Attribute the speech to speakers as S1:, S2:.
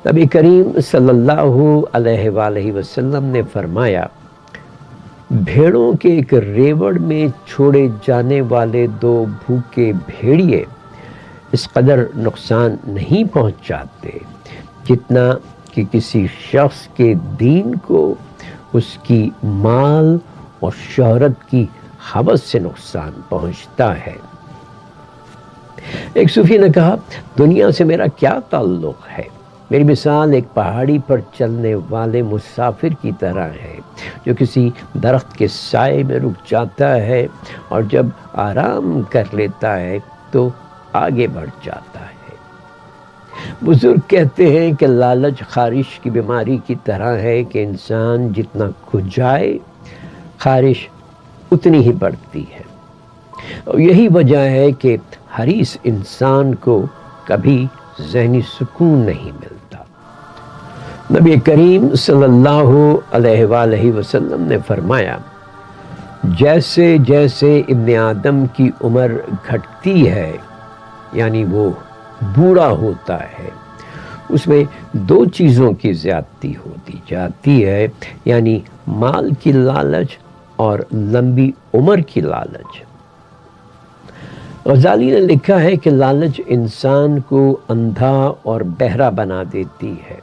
S1: نبی کریم صلی اللہ علیہ وآلہ وسلم نے فرمایا، بھیڑوں کے ایک ریوڑ میں چھوڑے جانے والے 2 بھوکے بھیڑیے اس قدر نقصان نہیں پہنچاتے جتنا کہ کسی شخص کے دین کو اس کی مال اور شہرت کی ہوس سے نقصان پہنچتا ہے۔ ایک صوفی نے کہا، دنیا سے میرا کیا تعلق ہے؟ میری مثال ایک پہاڑی پر چلنے والے مسافر کی طرح ہے جو کسی درخت کے سائے میں رک جاتا ہے اور جب آرام کر لیتا ہے تو آگے بڑھ جاتا ہے۔ بزرگ کہتے ہیں کہ لالچ خارش کی بیماری کی طرح ہے کہ انسان جتنا کھجائے خارش اتنی ہی بڑھتی ہے، اور یہی وجہ ہے کہ حریص انسان کو کبھی ذہنی سکون نہیں ملتا۔ نبی کریم صلی اللہ علیہ وآلہ وسلم نے فرمایا، جیسے جیسے ابن آدم کی عمر گھٹتی ہے، یعنی وہ بوڑھا ہوتا ہے، اس میں 2 چیزوں کی زیادتی ہوتی جاتی ہے، یعنی مال کی لالچ اور لمبی عمر کی لالچ۔ غزالی نے لکھا ہے کہ لالچ انسان کو اندھا اور بہرا بنا دیتی ہے،